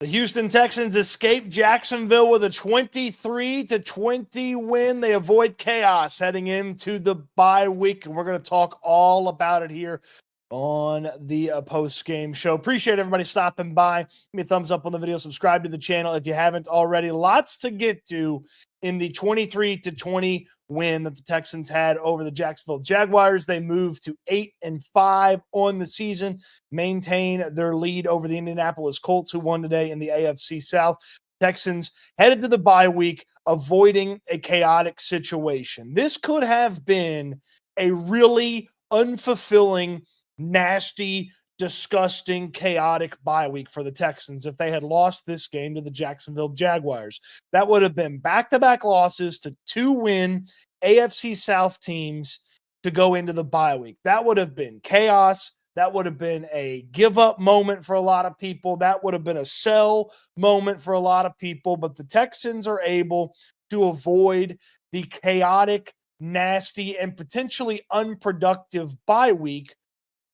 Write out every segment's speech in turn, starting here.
The Houston Texans escape Jacksonville with a 23-20 win. They avoid chaos heading into the bye week, and we're going to talk all about it here on the post-game show. Appreciate everybody stopping by. Give me a thumbs up on the video. Subscribe to the channel if you haven't already. Lots to get to in the 23-20 win that the Texans had over the Jacksonville Jaguars. They moved to 8-5 on the season, maintain their lead over the Indianapolis Colts, who won today in the AFC South. Texans headed to the bye week, avoiding a chaotic situation. This could have been a really unfulfilling, nasty, disgusting, chaotic bye week for the Texans if they had lost this game to the Jacksonville Jaguars. That would have been back-to-back losses to 2-win AFC South teams to go into the bye week. That would have been chaos. That would have been a give-up moment for a lot of people. That would have been a sell moment for a lot of people. But the Texans are able to avoid the chaotic, nasty, and potentially unproductive bye week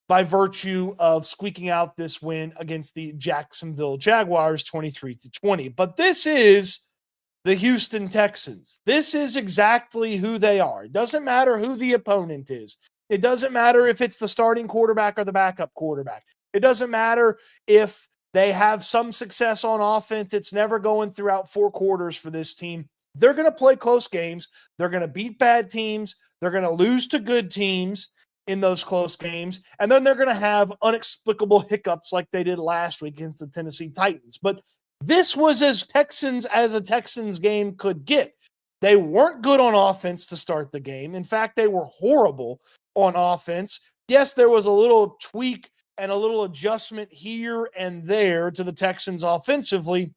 by virtue of squeaking out this win against the Jacksonville Jaguars 23-20. But this is the Houston Texans. This is exactly who they are. It doesn't matter who the opponent is. It doesn't matter if it's the starting quarterback or the backup quarterback. It doesn't matter if they have some success on offense. It's never going throughout 4 quarters for this team. They're going to play close games. They're going to beat bad teams. They're going to lose to good teams in those close games. And then they're going to have inexplicable hiccups like they did last week against the Tennessee Titans. But this was as a Texans game could get. They weren't good on offense to start the game. In fact, they were horrible on offense. Yes, there was a little tweak and a little adjustment here and there to the Texans offensively,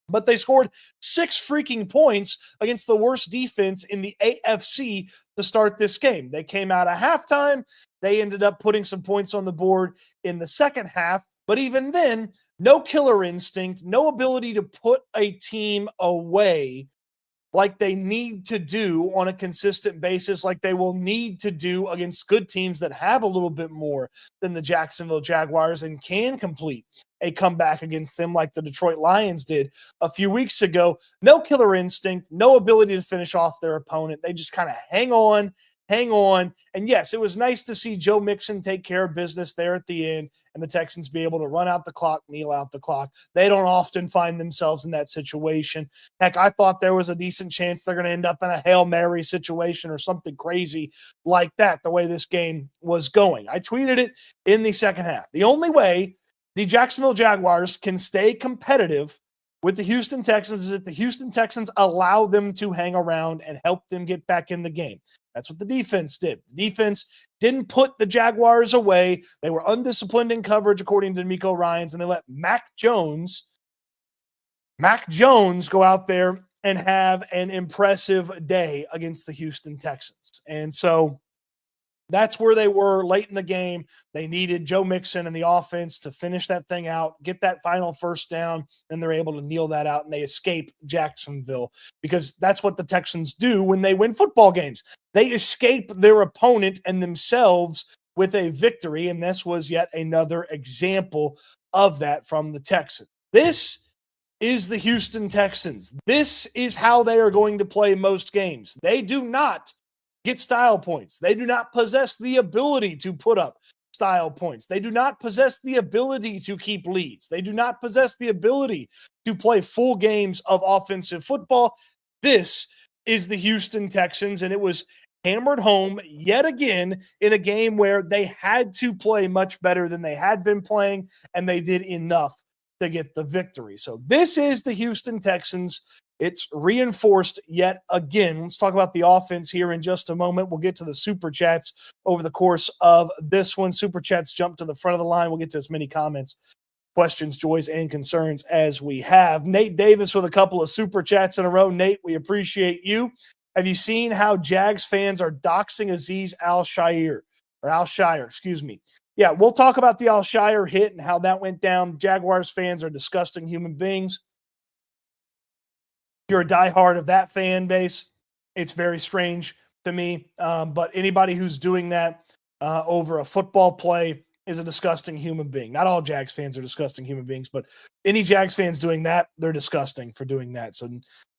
but they scored 6 freaking points against the worst defense in the AFC to start this game. They came out at halftime. They ended up putting some points on the board in the second half, but even then, no killer instinct, no ability to put a team away like they need to do on a consistent basis, like they will need to do against good teams that have a little bit more than the Jacksonville Jaguars and can complete a comeback against them like the Detroit Lions did a few weeks ago. No killer instinct, no ability to finish off their opponent. They just kind of hang on. And yes, it was nice to see Joe Mixon take care of business there at the end and the Texans be able to run out the clock, kneel out the clock. They don't often find themselves in that situation. Heck, I thought there was a decent chance they're going to end up in a Hail Mary situation or something crazy like that, the way this game was going. I tweeted it in the second half. The only way the Jacksonville Jaguars can stay competitive with the Houston Texans is if the Houston Texans allow them to hang around and help them get back in the game. That's what the defense did. The defense didn't put the Jaguars away. They were undisciplined in coverage, according to D'Amico Ryans, and they let Mac Jones go out there and have an impressive day against the Houston Texans. And so that's where they were late in the game. They needed Joe Mixon and the offense to finish that thing out, get that final first down, and they're able to kneel that out, and they escape Jacksonville because that's what the Texans do when they win football games. They escape their opponent and themselves with a victory, and this was yet another example of that from the Texans. This is the Houston Texans. This is how they are going to play most games. They do not get style points. They do not possess the ability to put up style points. They do not possess the ability to keep leads. They do not possess the ability to play full games of offensive football. This is the Houston Texans, and it was hammered home yet again in a game where they had to play much better than they had been playing, and they did enough to get the victory. So this is the Houston Texans. It's reinforced yet again. Let's talk about the offense here in just a moment. We'll get to the Super Chats over the course of this one. Super Chats jump to the front of the line. We'll get to as many comments, questions, joys, and concerns as we have. Nate Davis with a couple of Super Chats in a row. Nate, we appreciate you. Have you seen how Jags fans are doxing Azeez Al-Shire, excuse me. Yeah, we'll talk about the Al-Shire hit and how that went down. Jaguars fans are disgusting human beings. You're a diehard of that fan base, it's very strange to me. But anybody who's doing that over a football play is a disgusting human being. Not all Jags fans are disgusting human beings, but any Jags fans doing that, they're disgusting for doing that. So,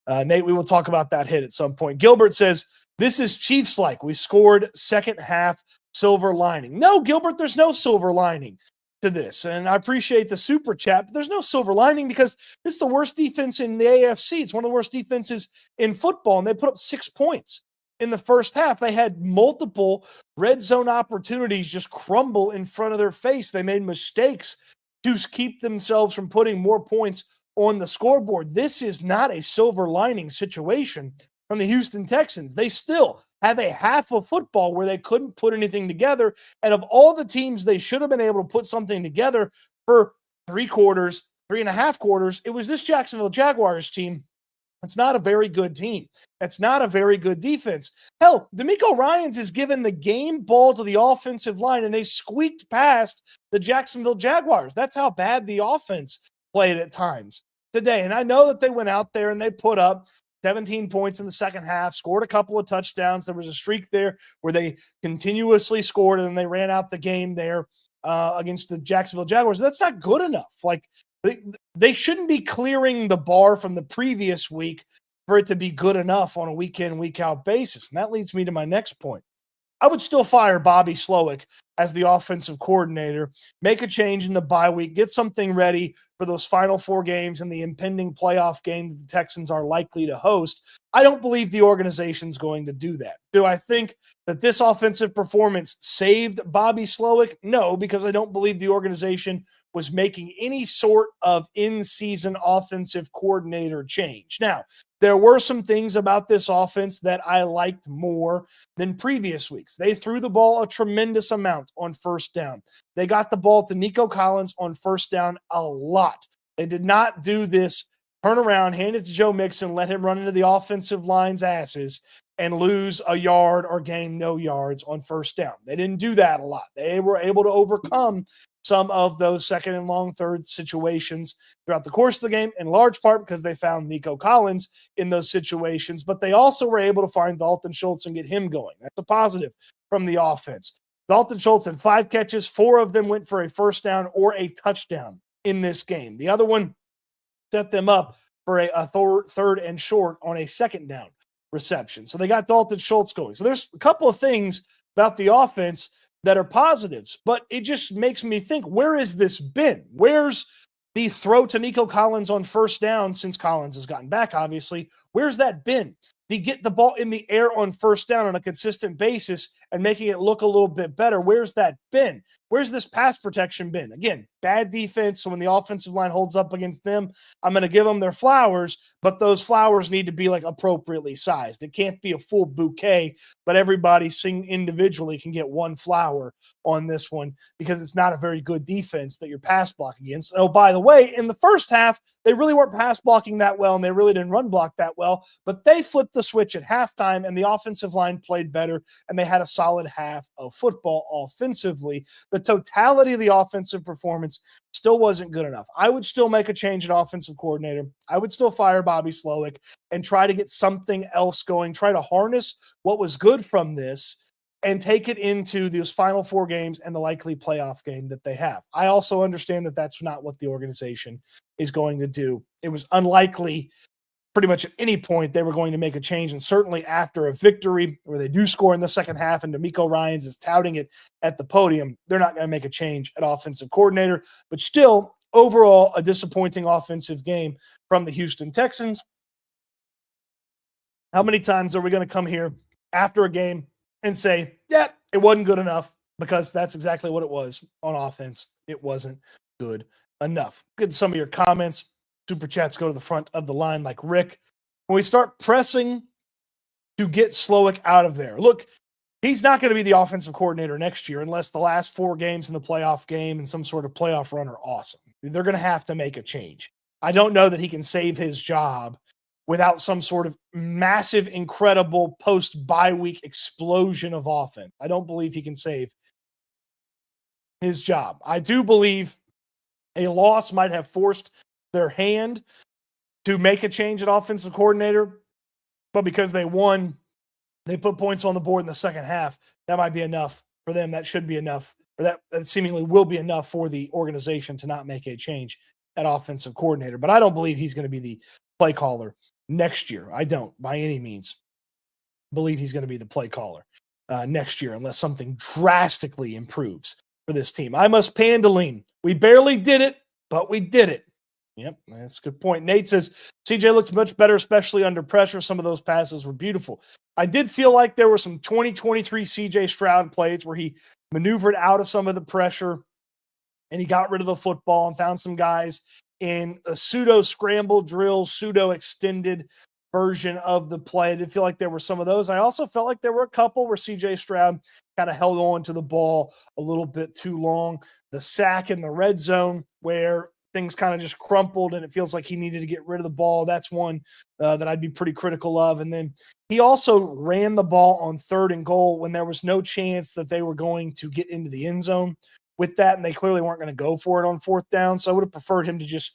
Nate, we will talk about that hit at some point. Gilbert says, this is Chiefs-like. We scored second half, silver lining. No, Gilbert, there's no silver lining to this. And I appreciate the super chat, but there's no silver lining because this is the worst defense in the AFC. It's one of the worst defenses in football, and they put up 6 points in the first half. They had multiple red zone opportunities just crumble in front of their face. They made mistakes to keep themselves from putting more points on the scoreboard. This is not a silver lining situation from the Houston Texans. They still have a half of football where they couldn't put anything together. And of all the teams they should have been able to put something together for 3 quarters, 3.5 quarters, it was this Jacksonville Jaguars team. It's not a very good team. It's not a very good defense. Hell, DeMeco Ryans is given the game ball to the offensive line, and they squeaked past the Jacksonville Jaguars. That's how bad the offense played at times today. And I know that they went out there and they put up 17 points in the second half, scored a couple of touchdowns. There was a streak there where they continuously scored, and then they ran out the game there against the Jacksonville Jaguars. That's not good enough. Like, they shouldn't be clearing the bar from the previous week for it to be good enough on a week in, week out basis. And that leads me to my next point. I would still fire Bobby Slowick as the offensive coordinator, make a change in the bye week, get something ready for those final 4 games and the impending playoff game that the Texans are likely to host. I don't believe the organization's going to do that. Do I think that this offensive performance saved Bobby Slowick? No, because I don't believe the organization was making any sort of in-season offensive coordinator change. Now, there were some things about this offense that I liked more than previous weeks. They threw the ball a tremendous amount on first down. They got the ball to Nico Collins on first down a lot. They did not do this turn around, hand it to Joe Mixon, let him run into the offensive line's asses and lose a yard or gain no yards on first down. They didn't do that a lot. They were able to overcome some of those second and long third situations throughout the course of the game, in large part because they found Nico Collins in those situations, but they also were able to find Dalton Schultz and get him going. That's a positive from the offense. Dalton Schultz had 5 catches. 4 of them went for a first down or a touchdown in this game. The other one set them up for a third and short on a second down reception. So they got Dalton Schultz going. So there's a couple of things about the offense that are positives, but it just makes me think, where has this been? Where's the throw to Nico Collins on first down since Collins has gotten back, obviously? Where's that been? To get the ball in the air on first down on a consistent basis and making it look a little bit better. Where's that been? Where's this pass protection been? Again, bad defense. So when the offensive line holds up against them, I'm going to give them their flowers, but those flowers need to be like appropriately sized. It can't be a full bouquet, but everybody individually can get 1 flower on this one because it's not a very good defense that you're pass blocking against. Oh, by the way, in the first half, they really weren't pass blocking that well, and they really didn't run block that well, but they flipped the switch at halftime, and the offensive line played better, and they had a solid half of football offensively. The totality of the offensive performance still wasn't good enough. I would still make a change at offensive coordinator. I would still fire Bobby Slowick and try to get something else going, try to harness what was good from this and take it into those final 4 games and the likely playoff game that they have. I also understand that that's not what the organization is going to do. It was unlikely pretty much at any point they were going to make a change, and certainly after a victory where they do score in the second half and DeMeco Ryans is touting it at the podium, they're not going to make a change at offensive coordinator. But still, overall, a disappointing offensive game from the Houston Texans. How many times are we going to come here after a game and say, yeah, it wasn't good enough? Because that's exactly what it was on offense. It wasn't good enough. Good to some of your comments. Super chats go to the front of the line like Rick. When we start pressing to get Slowick out of there, look, he's not going to be the offensive coordinator next year unless the last 4 games in the playoff game and some sort of playoff run are awesome. They're going to have to make a change. I don't know that he can save his job without some sort of massive, incredible post-bye week explosion of offense. I don't believe he can save his job. I do believe a loss might have forced their hand to make a change at offensive coordinator, but because they won, they put points on the board in the second half. That might be enough for them. That should be enough or that seemingly will be enough for the organization to not make a change at offensive coordinator. But I don't believe he's going to be the play caller next year. I don't, by any means, believe he's going to be the play caller next year unless something drastically improves for this team. I must Pandeline. We barely did it, but we did it. Yep, that's a good point. Nate says CJ looked much better, especially under pressure. Some of those passes were beautiful. I did feel like there were some 2023 CJ Stroud plays where he maneuvered out of some of the pressure and he got rid of the football and found some guys in a pseudo scramble drill, pseudo extended version of the play. I did feel like there were some of those. I also felt like there were a couple where CJ Stroud kind of held on to the ball a little bit too long. The sack in the red zone where things kind of just crumpled and it feels like he needed to get rid of the ball. That's one that I'd be pretty critical of. And then he also ran the ball on 3rd and goal when there was no chance that they were going to get into the end zone with that. And they clearly weren't going to go for it on 4th down. So I would have preferred him to just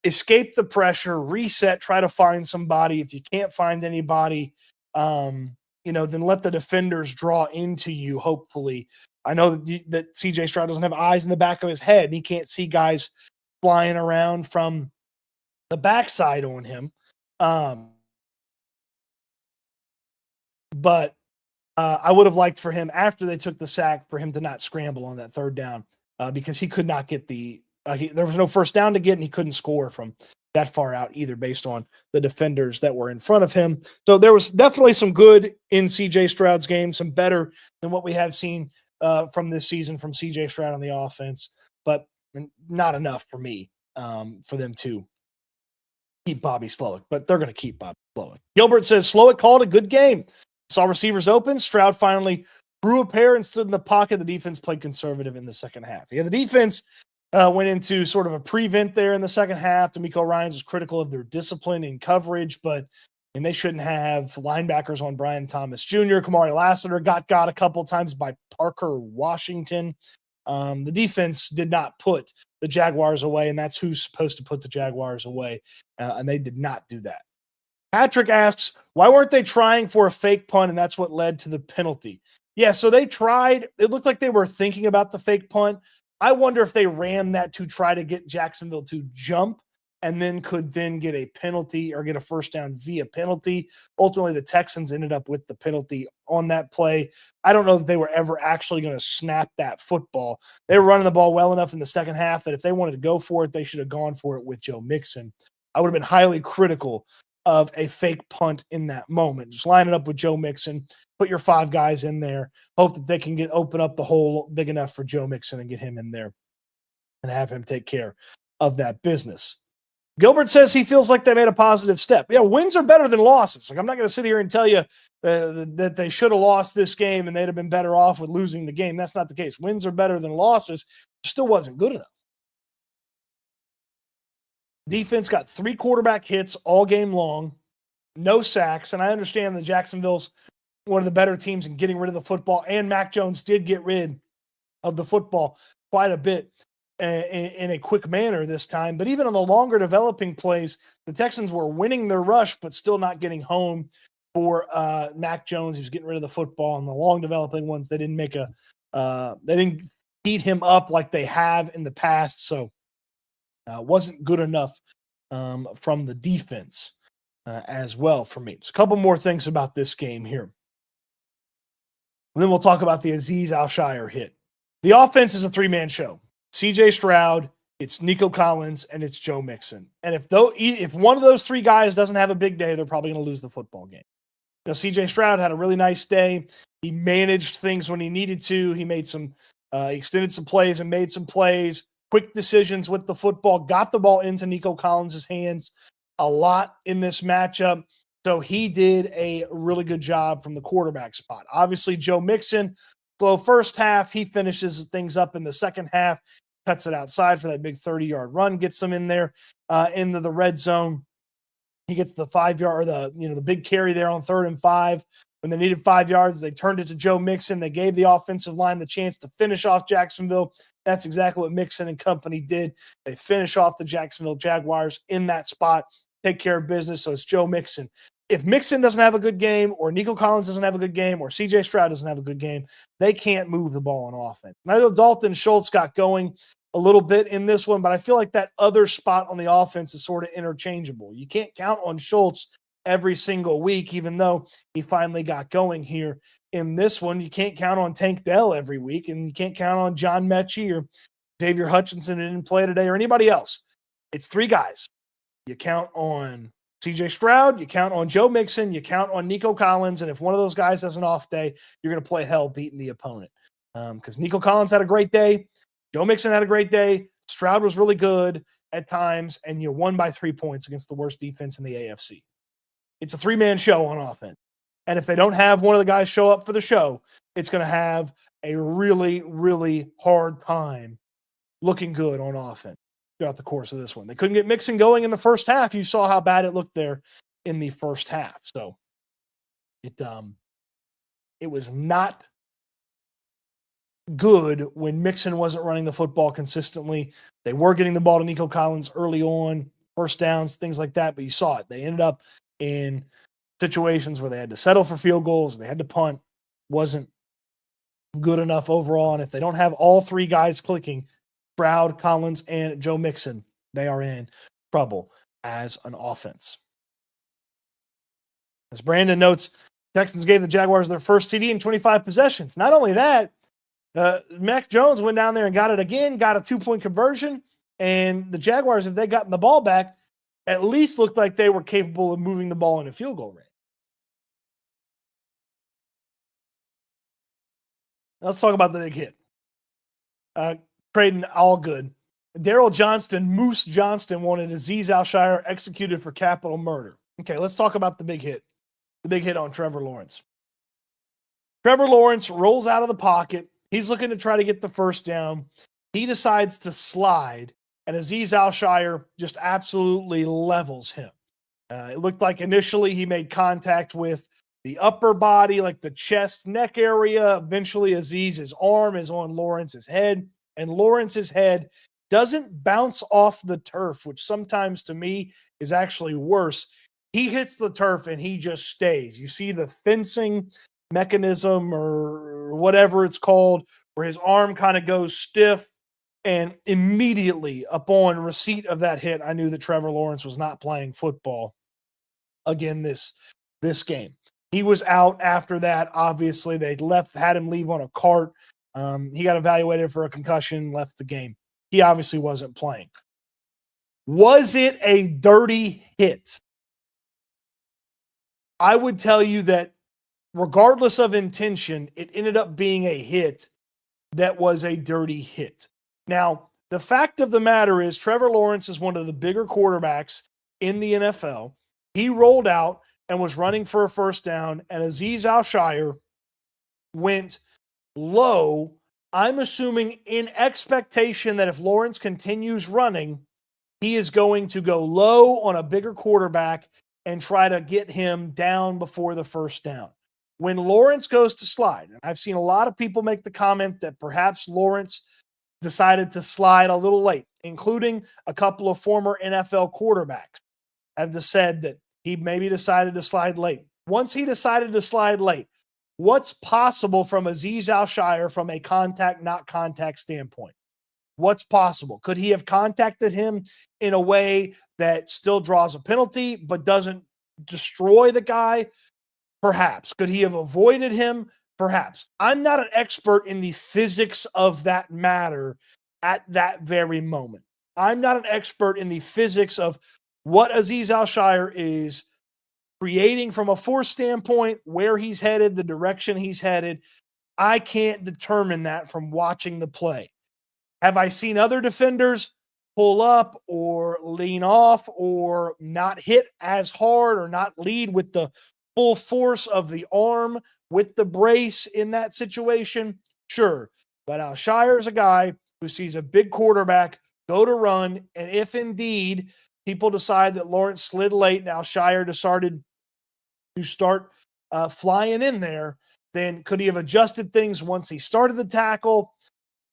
escape the pressure, reset, try to find somebody. If you can't find anybody, then let the defenders draw into you, hopefully. I know that CJ Stroud doesn't have eyes in the back of his head and he can't see guys flying around from the backside on him. But I would have liked for him, after they took the sack, for him to not scramble on that 3rd down because he could not get there was no 1st down to get, and he couldn't score from that far out either based on the defenders that were in front of him. So there was definitely some good in CJ Stroud's game, some better than what we have seen from this season from CJ Stroud on the offense, but not enough for me for them to keep Bobby Slowick, but they're going to keep Bobby Slowick. Gilbert says Slowick called a good game. Saw receivers open. Stroud finally threw a pair and stood in the pocket. The defense played conservative in the second half. Yeah, the defense went into sort of a prevent there in the second half. D'Amico Ryans was critical of their discipline in coverage, but they shouldn't have linebackers on Brian Thomas Jr. Kamari Lassiter got a couple times by Parker Washington. The defense did not put the Jaguars away, and that's who's supposed to put the Jaguars away, and they did not do that. Patrick asks, why weren't they trying for a fake punt, and that's what led to the penalty? Yeah, so they tried. It looked like they were thinking about the fake punt. I wonder if they ran that to try to get Jacksonville to jump and then could then get a penalty or get a 1st down via penalty. Ultimately, the Texans ended up with the penalty on that play. I don't know if they were ever actually going to snap that football. They were running the ball well enough in the second half that if they wanted to go for it, they should have gone for it with Joe Mixon. I would have been highly critical of a fake punt in that moment. Just line it up with Joe Mixon, put your 5 guys in there, hope that they can open up the hole big enough for Joe Mixon and get him in there and have him take care of that business. Gilbert says he feels like they made a positive step. Yeah, wins are better than losses. Like, I'm not going to sit here and tell you that they should have lost this game and they'd have been better off with losing the game. That's not the case. Wins are better than losses. It still wasn't good enough. Defense got 3 quarterback hits all game long, no sacks. And I understand that Jacksonville's one of the better teams in getting rid of the football, and Mac Jones did get rid of the football quite a bit in a quick manner this time. But even on the longer developing plays, the Texans were winning their rush, but still not getting home for Mac Jones. He was getting rid of the football. And the long developing ones, they didn't they didn't beat him up like they have in the past. So wasn't good enough from the defense as well for me. There's a couple more things about this game here. And then we'll talk about the Azeez Al-Shire hit. The offense is a 3-man show. CJ Stroud, it's Nico Collins, and it's Joe Mixon. And if one of those 3 guys doesn't have a big day, they're probably going to lose the football game. CJ Stroud had a really nice day. He managed things when he needed to. He made some extended some plays and made some plays. Quick decisions with the football, got the ball into Nico Collins' hands a lot in this matchup. So he did a really good job from the quarterback spot. Obviously, Joe Mixon, slow first half. He finishes things up in the second half, cuts it outside for that big 30-yard run, gets them in there into the red zone. He gets the 5-yard, the big carry there on 3rd and 5. When they needed 5 yards, they turned it to Joe Mixon. They gave the offensive line the chance to finish off Jacksonville. That's exactly what Mixon and company did. They finish off the Jacksonville Jaguars in that spot, take care of business. So it's Joe Mixon if Mixon doesn't have a good game, or Nico Collins doesn't have a good game, or CJ Stroud doesn't have a good game, they can't move the ball on offense. And I know Dalton Schultz got going a little bit in this one, but I feel like that other spot on the offense is sort of interchangeable. You can't count on Schultz every single week, even though he finally got going here in this one. You can't count on Tank Dell every week, and you can't count on John Mechie or Xavier Hutchinson who didn't play today or anybody else. It's three guys. You count on CJ Stroud, you count on Joe Mixon, you count on Nico Collins, and if one of those guys has an off day, you're going to play hell beating the opponent. Because Nico Collins had a great day, Joe Mixon had a great day, Stroud was really good at times, and you won by 3 points against the worst defense in the AFC. It's a three-man show on offense. And if they don't have one of the guys show up for the show, it's going to have a really, really hard time looking good on offense throughout the course of this one. They couldn't get Mixon going in the first half. You saw how bad it looked there in the first half. So it was not good when Mixon wasn't running the football consistently. They were getting the ball to Nico Collins early on, first downs, things like that, but you saw it. They ended up in situations where they had to settle for field goals, they had to punt. Wasn't good enough overall. And if they don't have all three guys clicking, Stroud, Collins, and Joe Mixon, they are in trouble as an offense. As Brandon notes, Texans gave the Jaguars their first TD in 25 possessions. Not only that, Mac Jones went down there and got it again, got a 2-point conversion, and the Jaguars, if they gotten the ball back, at least looked like they were capable of moving the ball in a field goal range. Let's talk about the big hit. Trading all good. Daryl Johnston, Moose Johnston, wanted Azeez Al-Shaair executed for capital murder. Okay, let's talk about the big hit. The big hit on Trevor Lawrence. Trevor Lawrence rolls out of the pocket. He's looking to try to get the first down. He decides to slide, and Azeez Al-Shaair just absolutely levels him. It looked like initially he made contact with the upper body, like the chest, neck area. Eventually, Aziz's arm is on Lawrence's head, and Lawrence's head doesn't bounce off the turf, which sometimes to me is actually worse. He hits the turf and he just stays. You see the fencing mechanism or whatever it's called, where his arm kind of goes stiff. And immediately upon receipt of that hit, I knew that Trevor Lawrence was not playing football again this game. He was out after that. Obviously, they had him leave on a cart. He got evaluated for a concussion, left the game. He obviously wasn't playing. Was it a dirty hit? I would tell you that regardless of intention, it ended up being a hit that was a dirty hit. Now, the fact of the matter is Trevor Lawrence is one of the bigger quarterbacks in the NFL. He rolled out and was running for a first down, and Azeez Al-Shaair went low, I'm assuming in expectation that if Lawrence continues running, he is going to go low on a bigger quarterback and try to get him down before the first down. When Lawrence goes to slide, and I've seen a lot of people make the comment that perhaps Lawrence decided to slide a little late, including a couple of former NFL quarterbacks have said that he maybe decided to slide late. Once he decided to slide late, what's possible from Azeez Al-Shaair from a contact, not contact standpoint? What's possible? Could he have contacted him in a way that still draws a penalty but doesn't destroy the guy? Perhaps. Could he have avoided him? Perhaps. I'm not an expert in the physics of that matter at that very moment. I'm not an expert in the physics of what Azeez Al-Shaair is creating from a force standpoint, where he's headed, the direction he's headed. I can't determine that from watching the play. Have I seen other defenders pull up or lean off or not hit as hard or not lead with the full force of the arm with the brace in that situation? Sure. But Al-Shaair is a guy who sees a big quarterback go to run, and if indeed people decide that Lawrence slid late and Al-Shaair decided to start flying in there, then could he have adjusted things once he started the tackle?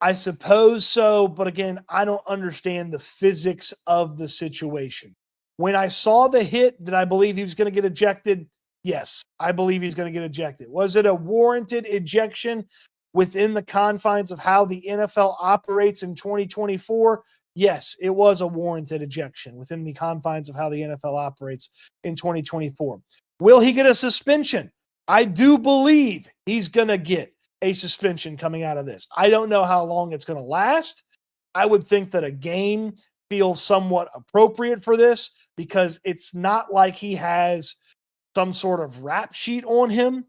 I suppose so, but again, I don't understand the physics of the situation. When I saw the hit, did I believe he was going to get ejected? Yes, I believe he's going to get ejected. Was it a warranted ejection within the confines of how the NFL operates in 2024? Yes, it was a warranted ejection within the confines of how the NFL operates in 2024. Will he get a suspension? I do believe he's going to get a suspension coming out of this. I don't know how long it's going to last. I would think that a game feels somewhat appropriate for this because it's not like he has some sort of rap sheet on him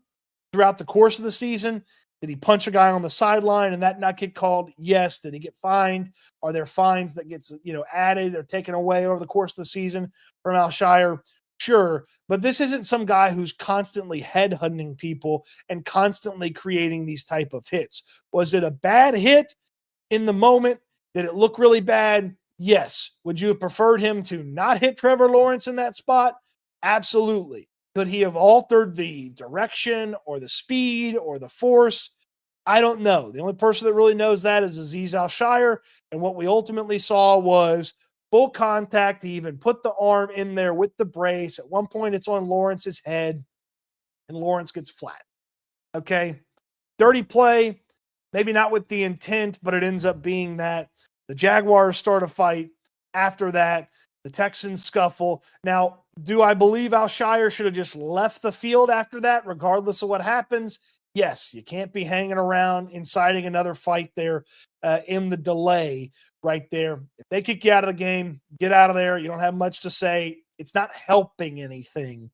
throughout the course of the season. Did he punch a guy on the sideline and that not get called? Yes. Did he get fined? Are there fines that gets added or taken away over the course of the season from Alshire? Sure. But this isn't some guy who's constantly headhunting people and constantly creating these type of hits. Was it a bad hit in the moment? Did it look really bad? Yes. Would you have preferred him to not hit Trevor Lawrence in that spot? Absolutely. Could he have altered the direction or the speed or the force? I don't know. The only person that really knows that is Azeez Alshire. And what we ultimately saw was full contact. He even put the arm in there with the brace. At one point, it's on Lawrence's head, and Lawrence gets flat. Okay. Dirty play, maybe not with the intent, but it ends up being that the Jaguars start a fight. After that, the Texans scuffle. Now, do I believe Alshire should have just left the field after that, regardless of what happens? Yes, you can't be hanging around inciting another fight there in the delay right there. If they kick you out of the game, get out of there. You don't have much to say. It's not helping anything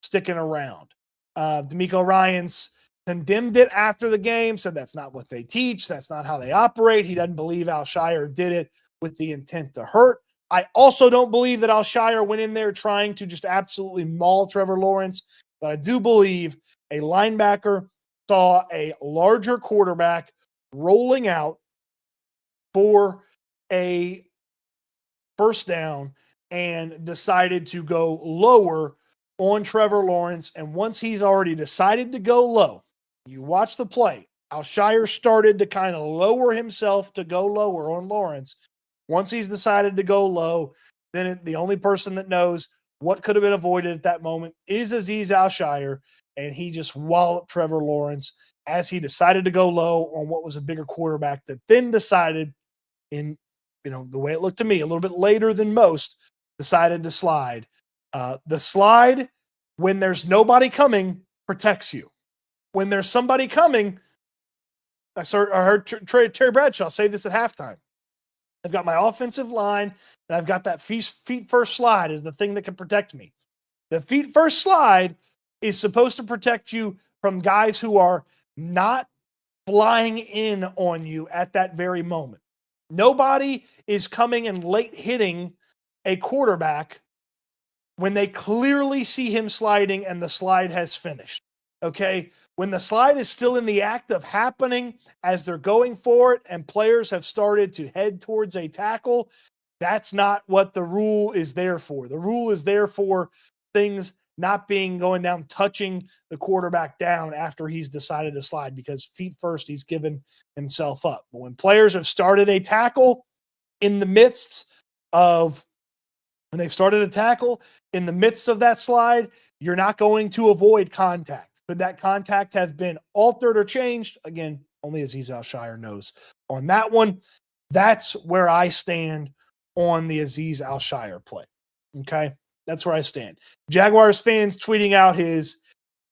sticking around. D'Amico Ryans condemned it after the game, said that's not what they teach. That's not how they operate. He doesn't believe Alshire did it with the intent to hurt. I also don't believe that Alshire went in there trying to just absolutely maul Trevor Lawrence, but I do believe a linebacker saw a larger quarterback rolling out for a first down and decided to go lower on Trevor Lawrence. And once he's already decided to go low, you watch the play. Alshire started to kind of lower himself to go lower on Lawrence. Once he's decided to go low, then the only person that knows what could have been avoided at that moment is Azeez Alshire, and he just walloped Trevor Lawrence as he decided to go low on what was a bigger quarterback that then decided in, the way it looked to me, a little bit later than most, decided to slide. The slide, when there's nobody coming, protects you. When there's somebody coming, I heard Terry Bradshaw say this at halftime. I've got my offensive line, and I've got that feet first slide is the thing that can protect me. The feet first slide is supposed to protect you from guys who are not flying in on you at that very moment. Nobody is coming and late hitting a quarterback when they clearly see him sliding and the slide has finished. Okay? When the slide is still in the act of happening as they're going for it and players have started to head towards a tackle, that's not what the rule is there for. The rule is there for things not going down, touching the quarterback down after he's decided to slide, because feet first, he's given himself up. But when players have started a tackle in the midst of, when they've started a tackle in the midst of that slide, you're not going to avoid contact. Could that contact have been altered or changed? Again, only Azeez Alshire knows on that one. That's where I stand on the Azeez Alshire play. Okay? That's where I stand. Jaguars fans tweeting out his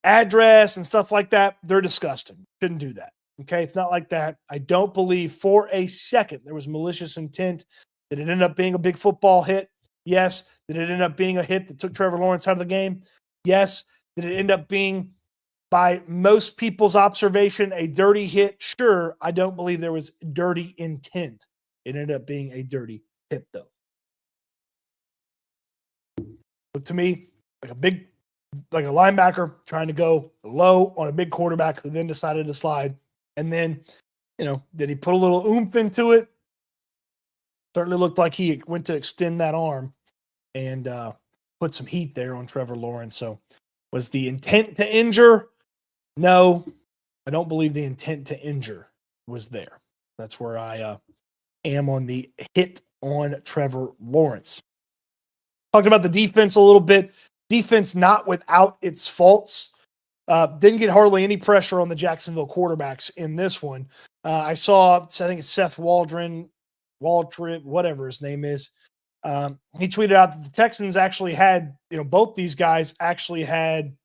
address and stuff like that, they're disgusting. Shouldn't do that. Okay? It's not like that. I don't believe for a second there was malicious intent. Did it end up being a big football hit? Yes. Did it end up being a hit that took Trevor Lawrence out of the game? Yes. Did it end up being, by most people's observation, a dirty hit? Sure. I don't believe there was dirty intent. It ended up being a dirty hit, though. But to me, like a linebacker trying to go low on a big quarterback who then decided to slide. And then, did he put a little oomph into it? Certainly looked like he went to extend that arm and put some heat there on Trevor Lawrence. So was the intent to injure? No, I don't believe the intent to injure was there. That's where I am on the hit on Trevor Lawrence. Talked about the defense a little bit. Defense not without its faults. Didn't get hardly any pressure on the Jacksonville quarterbacks in this one. I think it's Seth Waldron, whatever his name is. He tweeted out that the Texans actually had, both these guys actually had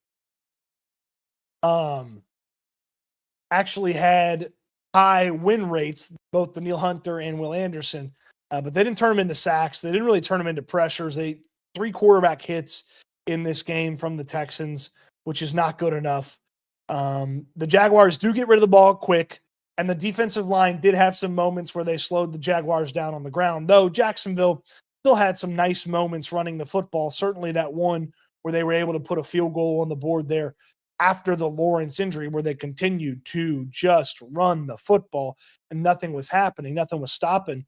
high win rates, both Danielle Hunter and Will Anderson, but they didn't turn them into sacks. They didn't really turn them into pressures. 3 quarterback hits in this game from the Texans, which is not good enough. The Jaguars do get rid of the ball quick, and the defensive line did have some moments where they slowed the Jaguars down on the ground, though Jacksonville still had some nice moments running the football. Certainly that one where they were able to put a field goal on the board there after the Lawrence injury, where they continued to just run the football and nothing was happening. Nothing was stopping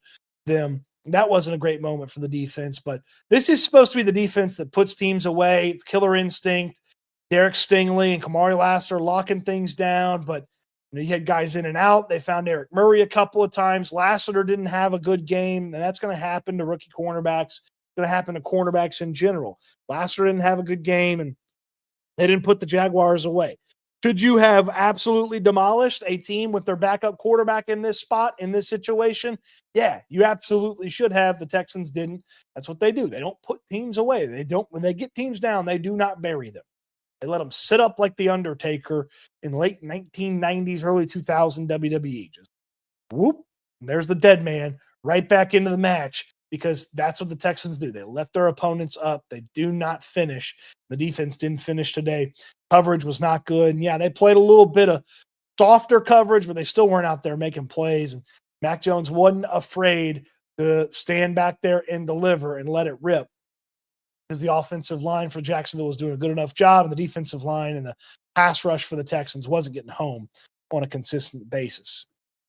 them. That wasn't a great moment for the defense, but this is supposed to be the defense that puts teams away. It's killer instinct. Derek Stingley and Kamari Lassiter locking things down, but you had guys in and out. They found Eric Murray a couple of times. Lassiter didn't have a good game, and that's going to happen to rookie cornerbacks. It's going to happen to cornerbacks in general. Lassiter didn't have a good game, and they didn't put the Jaguars away. Should you have absolutely demolished a team with their backup quarterback in this spot, in this situation? Yeah, you absolutely should have. The Texans didn't. That's what they do. They don't put teams away. When they get teams down, they do not bury them. They let them sit up like The Undertaker in late 1990s, early 2000 WWE. Just whoop, and there's the dead man right back into the match, because that's what the Texans do. They let their opponents up. They do not finish. The defense didn't finish today. Coverage was not good. And yeah, they played a little bit of softer coverage, but they still weren't out there making plays. And Mac Jones wasn't afraid to stand back there and deliver and let it rip, because the offensive line for Jacksonville was doing a good enough job, and the defensive line and the pass rush for the Texans wasn't getting home on a consistent basis.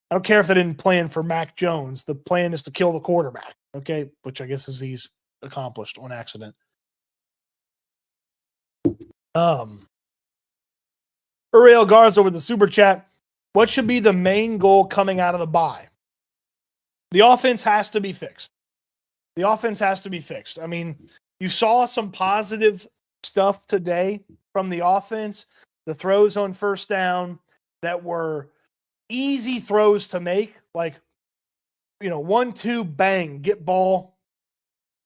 I don't care if they didn't plan for Mac Jones. The plan is to kill the quarterback, okay, which I guess is he's accomplished on accident. Uriel Garza with the super chat. What should be the main goal coming out of the bye? The offense has to be fixed. The offense has to be fixed. I mean, you saw some positive stuff today from the offense. The throws on first down that were easy throws to make, like, 1-2, bang, get ball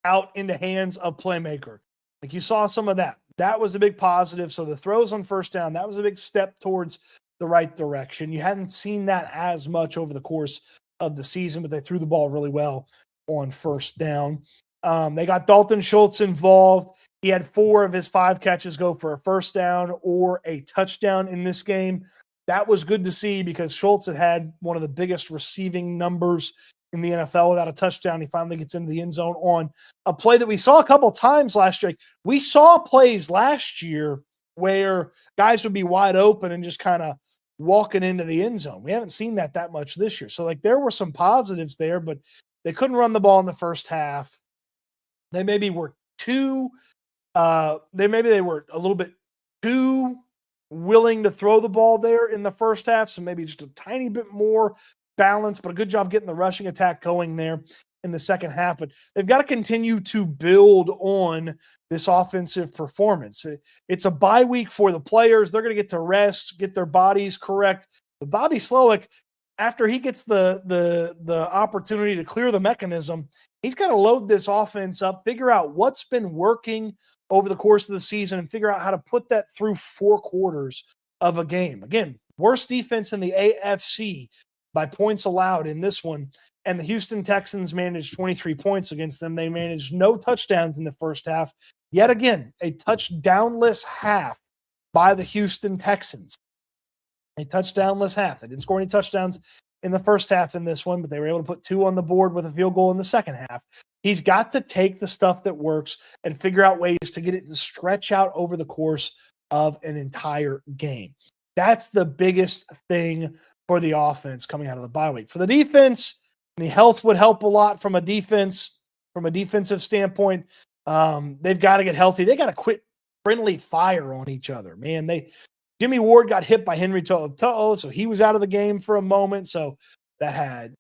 out into hands of playmaker. Like, you saw some of that. That was a big positive. So the throws on first down, that was a big step towards the right direction. You hadn't seen that as much over the course of the season, but they threw the ball really well on first down. They got Dalton Schultz involved. He had 4 of his 5 catches go for a first down or a touchdown in this game. That was good to see, because Schultz had one of the biggest receiving numbers in the NFL without a touchdown. He finally gets into the end zone on a play that we saw a couple times last year. We saw plays last year where guys would be wide open and just kind of walking into the end zone. We haven't seen that much this year. So, there were some positives there, but they couldn't run the ball in the first half. They maybe were they were a little bit too willing to throw the ball there in the first half. So maybe just a tiny bit more balance, but a good job getting the rushing attack going there in the second half. But they've got to continue to build on this offensive performance. It's a bye week for the players. They're going to get to rest, get their bodies correct. But Bobby Slowick, after he gets the opportunity to clear the mechanism, he's got to load this offense up, figure out what's been working over the course of the season, and figure out how to put that through 4 quarters of a game. Again, worst defense in the AFC by points allowed in this one, and the Houston Texans managed 23 points against them. They managed no touchdowns in the first half. Yet again, a touchdownless half by the Houston Texans. A touchdownless half. They didn't score any touchdowns in the first half in this one, but they were able to put 2 on the board with a field goal in the second half. He's got to take the stuff that works and figure out ways to get it to stretch out over the course of an entire game. That's the biggest thing for the offense coming out of the bye week. For the defense, the health would help a lot from a defensive standpoint. They've got to get healthy. They got to quit friendly fire on each other, man. Jimmy Ward got hit by Henry To'o, so he was out of the game for a moment. So that had,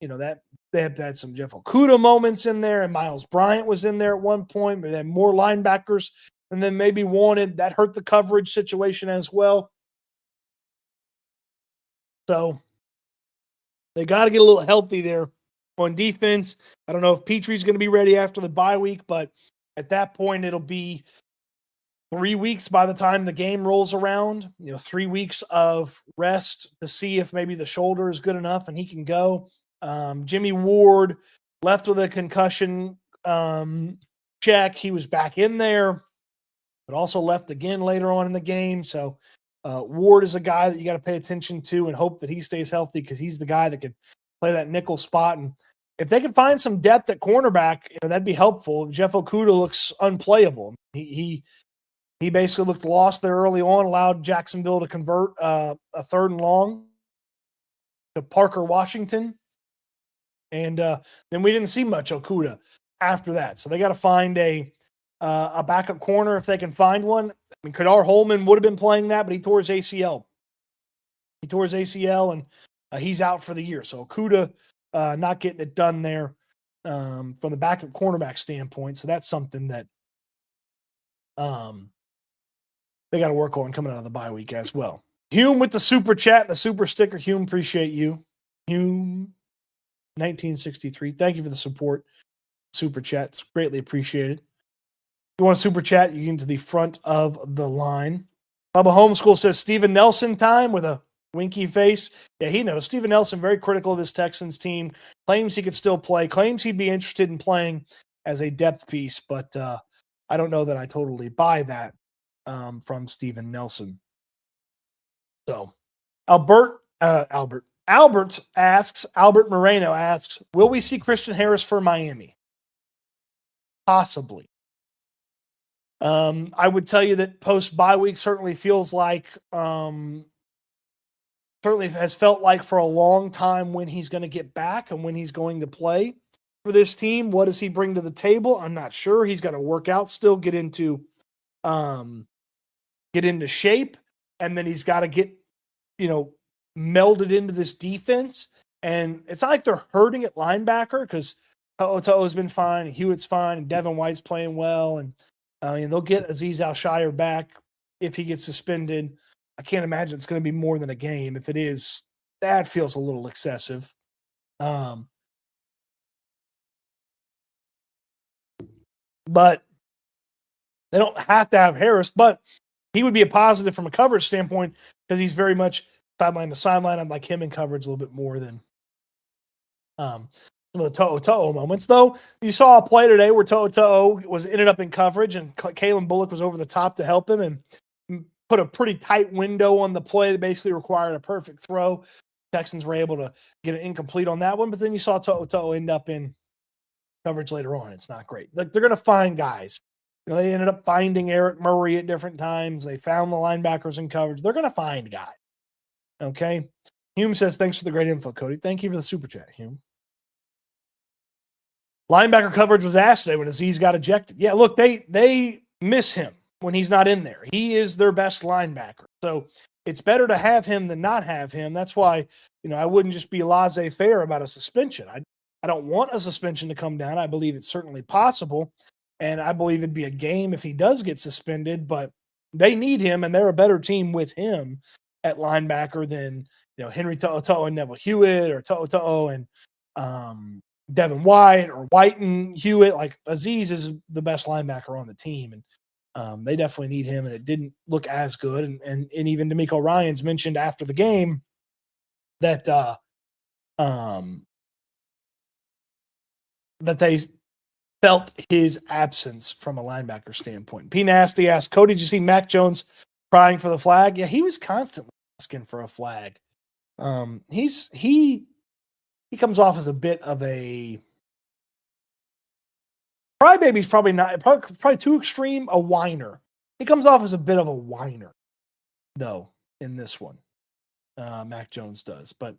They had some Jeff Okudah moments in there, and Miles Bryant was in there at one point. But they had more linebackers and then maybe wanted. That hurt the coverage situation as well. So they got to get a little healthy there on defense. I don't know if Petrie's going to be ready after the bye week, but at that point, it'll be 3 weeks by the time the game rolls around. 3 weeks of rest to see if maybe the shoulder is good enough and he can go. Jimmy Ward left with a concussion check. He was back in there, but also left again later on in the game. So Ward is a guy that you got to pay attention to and hope that he stays healthy because he's the guy that can play that nickel spot. And if they can find some depth at cornerback, that'd be helpful. Jeff Okudah looks unplayable. He basically looked lost there early on, allowed Jacksonville to convert a 3rd and long to Parker Washington. And then we didn't see much Okudah after that. So they got to find a backup corner if they can find one. I mean, Kadar Holman would have been playing that, but he tore his ACL. And he's out for the year. So Okudah not getting it done there from the backup cornerback standpoint. So that's something that they got to work on coming out of the bye week as well. Hume with the super chat and the super sticker. Hume, appreciate you. Hume 1963. Thank you for the support. Super chat. It's greatly appreciated. If you want a super chat, you get into the front of the line. Bubba Homeschool says Steven Nelson time with a winky face. Yeah, he knows. Steven Nelson, very critical of this Texans team. Claims he could still play. Claims he'd be interested in playing as a depth piece, but I don't know that I totally buy that from Steven Nelson. So Albert Moreno asks, will we see Christian Harris for Miami? Possibly. I would tell you that post bye week certainly feels like, certainly has felt like for a long time when he's going to get back and when he's going to play for this team. What does he bring to the table? I'm not sure. He's got to work out still, get into shape, and then he's got to get, melded into this defense. And it's not like they're hurting at linebacker because To'o's been fine, Hewitt's fine, and Devin White's playing well. And they'll get Azeez Al-Shire back if he gets suspended. I can't imagine it's going to be more than a game. If it is, that feels a little excessive. But they don't have to have Harris, but he would be a positive from a coverage standpoint because he's very much sideline to sideline. I'd like him in coverage a little bit more than some of the To'o moments. Though you saw a play today where To'o ended up in coverage and Kalen Bullock was over the top to help him and put a pretty tight window on the play that basically required a perfect throw. Texans were able to get an incomplete on that one, but then you saw To'o end up in coverage later on. It's not great. Like, they're going to find guys. They ended up finding Eric Murray at different times. They found the linebackers in coverage. They're going to find guys. Okay. Hume says, thanks for the great info, Cody. Thank you for the super chat, Hume. Linebacker coverage was asked today when Azeez got ejected. Yeah, look, they miss him when he's not in there. He is their best linebacker. So it's better to have him than not have him. That's why, I wouldn't just be laissez-faire about a suspension. I don't want a suspension to come down. I believe it's certainly possible. And I believe it'd be a game if he does get suspended, but they need him and they're a better team with him at linebacker than, Henry To'o and Neville Hewitt or To'o and Devin White or White and Hewitt. Like, Azeez is the best linebacker on the team. And they definitely need him. And it didn't look as good. And even D'Amico Ryans mentioned after the game that, that they felt his absence from a linebacker standpoint. P. Nasty asked, Cody, did you see Mac Jones crying for the flag? Yeah, he was constantly asking for a flag. He comes off as a bit of a crybaby's probably too extreme, a whiner. He comes off as a bit of a whiner, though, in this one. Mac Jones does, but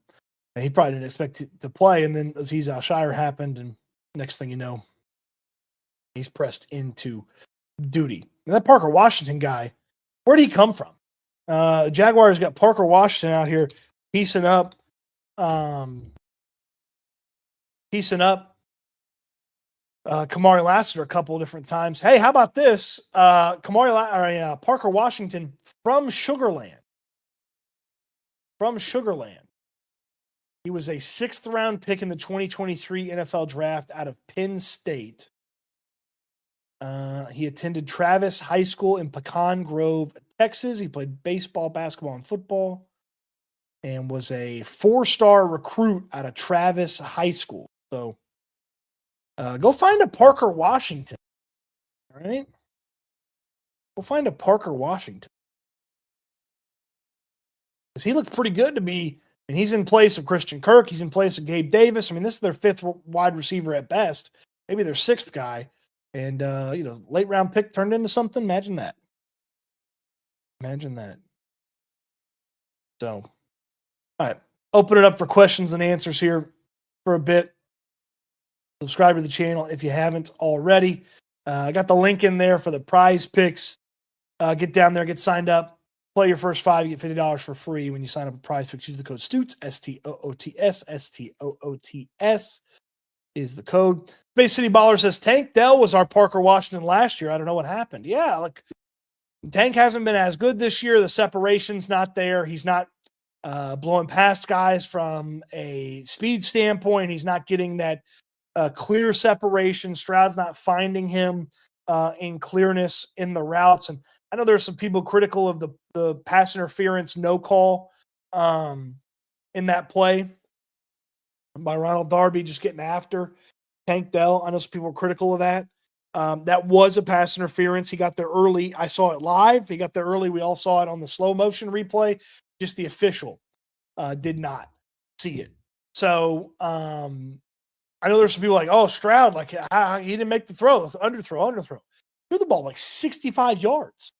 he probably didn't expect to play. And then Azeez Al-Shire happened, and next thing you know, he's pressed into duty. And that Parker Washington guy, where did he come from? Jaguars got Parker Washington out here piecing up piecing up Kamari Lassiter a couple of different times. Hey, how about this? Parker Washington from Sugarland. From Sugarland. He was a 6th round pick in the 2023 NFL draft out of Penn State. He attended Travis High School in Pecan Grove, Texas. He played baseball, basketball, and football, and was a 4-star recruit out of Travis High School. So go find a Parker Washington. All right? Go find a Parker Washington. Because he looked pretty good to me. And he's in place of Christian Kirk. He's in place of Gabe Davis. I mean, this is their 5th wide receiver at best. Maybe their 6th guy. And, late round pick turned into something. Imagine that. Imagine that. So, all right. Open it up for questions and answers here for a bit. Subscribe to the channel if you haven't already. I got the link in there for the prize picks. Get down there, get signed up. Play your first 5, you get $50 for free when you sign up with Prize Picks. Use the code Stoots, STOOTS, STOOTS is the code. Space City Baller says, Tank Dell was our Parker Washington last year. I don't know what happened. Yeah, like Tank hasn't been as good this year. The separation's not there. He's not blowing past guys from a speed standpoint. He's not getting that clear separation. Stroud's not finding him in clearness in the routes. And I know there's some people critical of the pass interference no call in that play by Ronald Darby just getting after Tank Dell. I know some people were critical of that. That was a pass interference. He got there early. I saw it live. He got there early. We all saw it on the slow motion replay. Just the official did not see it. So I know there's some people like, oh, Stroud, like he didn't make the throw, underthrow. Threw the ball like 65 yards.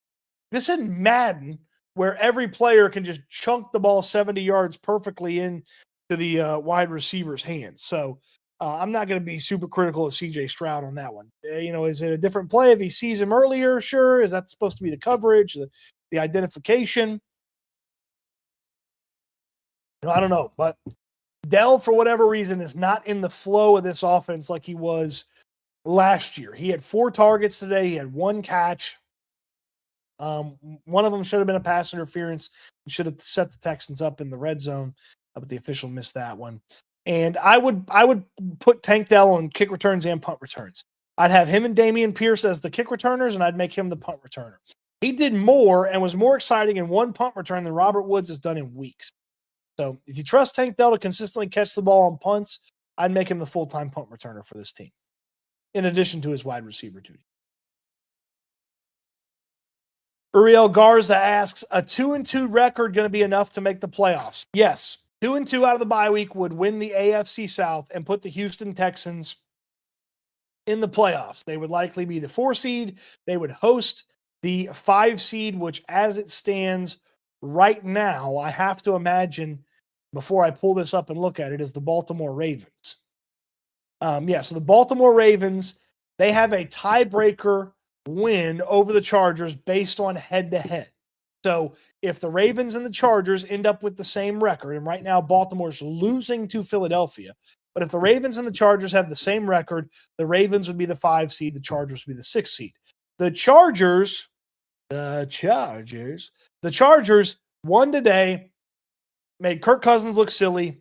This isn't Madden where every player can just chunk the ball 70 yards perfectly into the wide receiver's hands. So I'm not going to be super critical of CJ Stroud on that one. Is it a different play if he sees him earlier? Sure. Is that supposed to be the coverage, the identification? I don't know. But Dell, for whatever reason, is not in the flow of this offense like he was last year. He had 4 targets today. He had 1 catch. One of them should have been a pass interference. He should have set the Texans up in the red zone, but the official missed that one. And I would put Tank Dell on kick returns and punt returns. I'd have him and Damian Pierce as the kick returners, and I'd make him the punt returner. He did more and was more exciting in 1 punt return than Robert Woods has done in weeks. So if you trust Tank Dell to consistently catch the ball on punts, I'd make him the full-time punt returner for this team, in addition to his wide receiver duty. Uriel Garza asks, a 2-2 record going to be enough to make the playoffs? Yes. 2-2 out of the bye week would win the AFC South and put the Houston Texans in the playoffs. They would likely be the 4 seed. They would host the 5 seed, which as it stands right now, I have to imagine before I pull this up and look at it, is the Baltimore Ravens. So the Baltimore Ravens, they have a tiebreaker win over the Chargers based on head-to-head. So if the Ravens and the Chargers end up with the same record, and right now Baltimore's losing to Philadelphia, but if the Ravens and the Chargers have the same record, the Ravens would be the 5 seed, the Chargers would be the 6 seed. The Chargers won today, made Kirk Cousins look silly,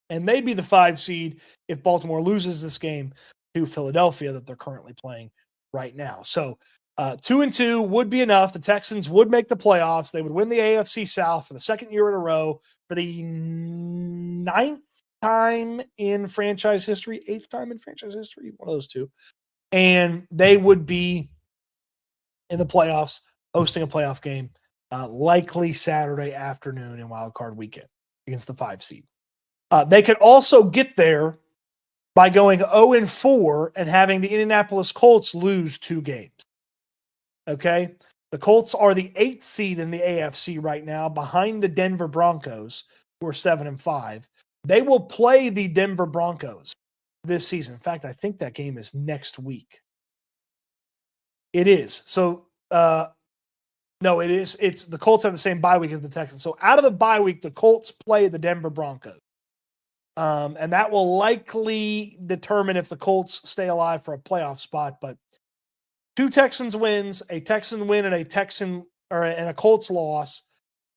and they'd be the 5 seed if Baltimore loses this game to Philadelphia that they're currently playing right now. So 2-2 would be enough. The Texans would make the playoffs. They would win the AFC South for the 2nd year in a row, for the 9th time in franchise history, 8th time in franchise history, one of those two. And they would be in the playoffs, hosting a playoff game, likely Saturday afternoon in Wild Card Weekend against the 5 seed. They could also get there by going 0-4 and having the Indianapolis Colts lose 2 games. Okay? The Colts are the 8th seed in the AFC right now, behind the Denver Broncos, who are 7-5. They will play the Denver Broncos this season. In fact, I think that game is next week. It is. So, no, it is. It's the Colts have the same bye week as the Texans. So out of the bye week, the Colts play the Denver Broncos. And that will likely determine if the Colts stay alive for a playoff spot. But 2 Texans wins, a Texan win and a Colts loss,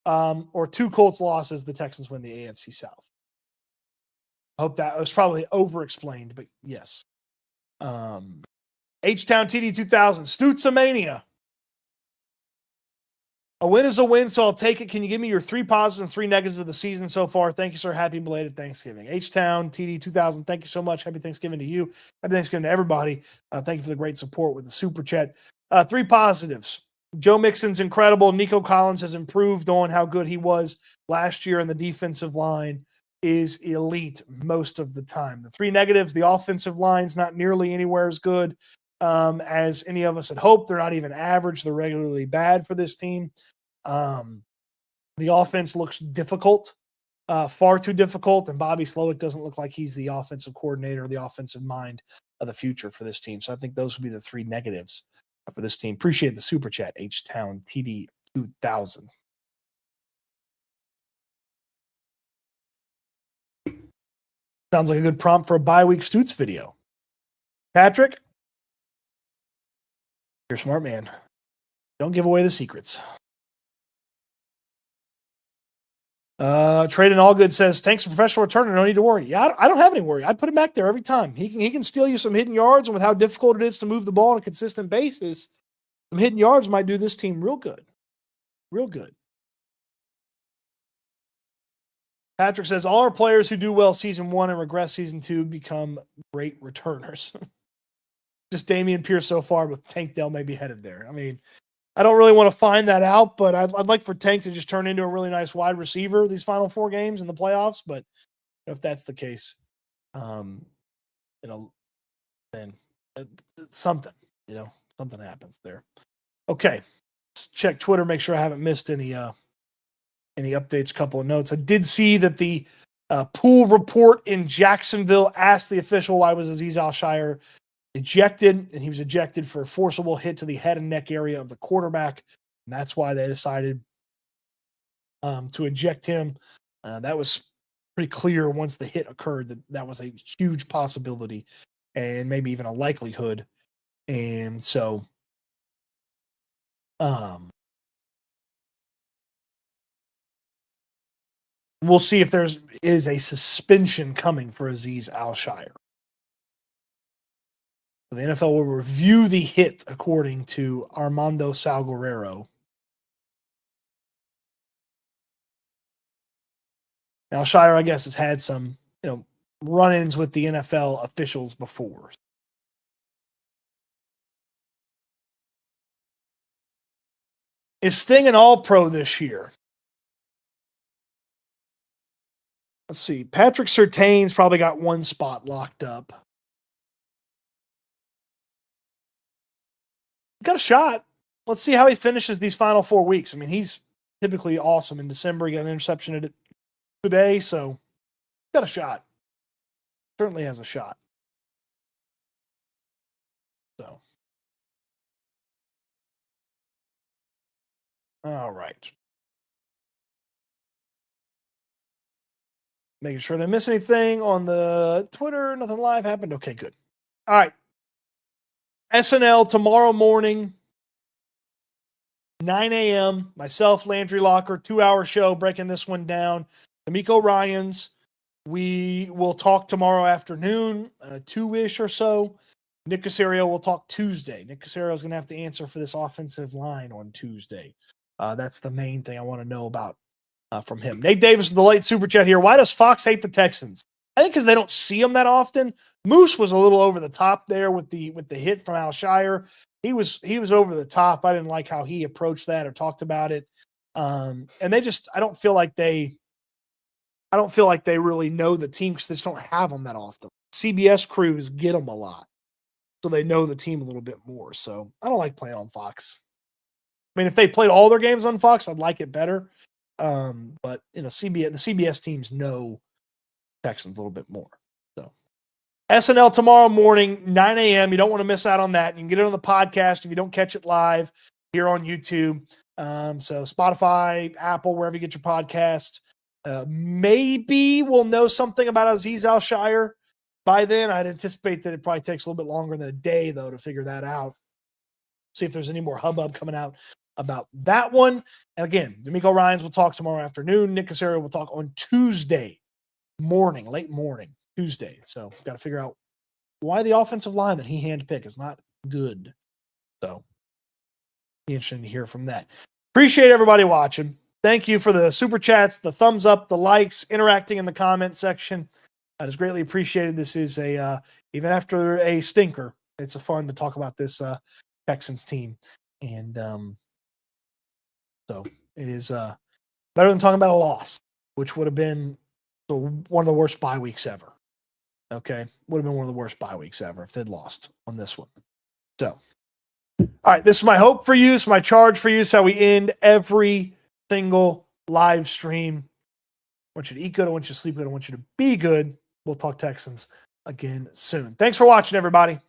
or 2 Colts losses, the Texans win the AFC South. I hope that was probably over-explained, but yes. H-Town TD 2000, Stoots-a-mania. A win is a win, so I'll take it. Can you give me your 3 positives and 3 negatives of the season so far? Thank you, sir. Happy belated Thanksgiving. H-Town, TD 2000, thank you so much. Happy Thanksgiving to you. Happy Thanksgiving to everybody. Thank you for the great support with the super chat. 3 positives. Joe Mixon's incredible. Nico Collins has improved on how good he was last year, and the defensive line is elite most of the time. The 3 negatives, the offensive line's not nearly anywhere as good as any of us had hoped. They're not even average. They're regularly bad for this team. The offense looks difficult, far too difficult, and Bobby Slowick doesn't look like he's the offensive coordinator or the offensive mind of the future for this team. So I think those would be the 3 negatives for this team. Appreciate the super chat, H-Town TD 2000. Sounds like a good prompt for a bye-week Stoots video. Patrick, you're a smart man. Don't give away the secrets. Trade and All Good says, Tank's a professional returner. No need to worry. Yeah, I don't have any worry. I'd put him back there every time. He can steal you some hidden yards, and with how difficult it is to move the ball on a consistent basis, some hidden yards might do this team real good. Real good. Patrick says, all our players who do well season 1 and regress season 2 become great returners. Just Damian Pierce so far, but Tank Dell may be headed there. I mean, I don't really want to find that out, but I'd like for Tank to just turn into a really nice wide receiver these final 4 games in the playoffs. But if that's the case, then something happens there. Okay, let's check Twitter, make sure I haven't missed any updates. Couple of notes. I did see that the pool report in Jacksonville asked the official why was Azeez Al-Shire ejected, and he was ejected for a forcible hit to the head and neck area of the quarterback, and that's why they decided to eject him. That was pretty clear once the hit occurred that was a huge possibility and maybe even a likelihood, and so we'll see if is a suspension coming for Azeez Al-Shire. The NFL will review the hit, according to Armando Salguero. Now, Shire, I guess, has had some, run-ins with the NFL officials before. Is Sting an All-Pro this year? Let's see. Patrick Surtain's probably got 1 spot locked up. Got a shot. Let's see how he finishes these final 4 weeks. I mean, he's typically awesome in December. He got an interception today, so got a shot. Certainly has a shot. So, all right. Making sure I didn't miss anything on the Twitter. Nothing live happened. Okay, good. All right. SNL tomorrow morning, 9 a.m. Myself, Landry Locker, 2-hour show, breaking this one down. D'Amico Ryans. We will talk tomorrow afternoon, 2-ish or so. Nick Caserio will talk Tuesday. Nick Caserio is going to have to answer for this offensive line on Tuesday. That's the main thing I want to know about from him. Nate Davis with the late super chat here. Why does Fox hate the Texans? I think because they don't see them that often. Moose was a little over the top there with the hit from Al-Shire. He was over the top. I didn't like how he approached that or talked about it. And I don't feel like they really know the team because they just don't have them that often. CBS crews get them a lot, so they know the team a little bit more. So I don't like playing on Fox. I mean, if they played all their games on Fox, I'd like it better. But the CBS teams know Texans a little bit more. So SNL tomorrow morning, 9 a.m. You don't want to miss out on that. You can get it on the podcast if you don't catch it live here on YouTube. So Spotify, Apple, wherever you get your podcasts. Maybe we'll know something about Azeez Al-Shire by then. I'd anticipate that it probably takes a little bit longer than a day, though, to figure that out. See if there's any more hubbub coming out about that one. And again, D'Amico Ryans will talk tomorrow afternoon. Nick Caserio will talk on Tuesday morning, late morning, Tuesday. So got to figure out why the offensive line that he handpicked is not good. So be interesting to hear from that. Appreciate everybody watching. Thank you for the super chats, the thumbs up, the likes, interacting in the comment section. That is greatly appreciated. This is even after a stinker, it's a fun to talk about this Texans team. And so it is better than talking about a loss, which would have been one of the worst bye weeks ever. Okay. Would have been one of the worst bye weeks ever if they'd lost on this one. So, all right. This is my hope for you. It's my charge for you. It's how we end every single live stream. I want you to eat good. I want you to sleep good. I want you to be good. We'll talk Texans again soon. Thanks for watching, everybody.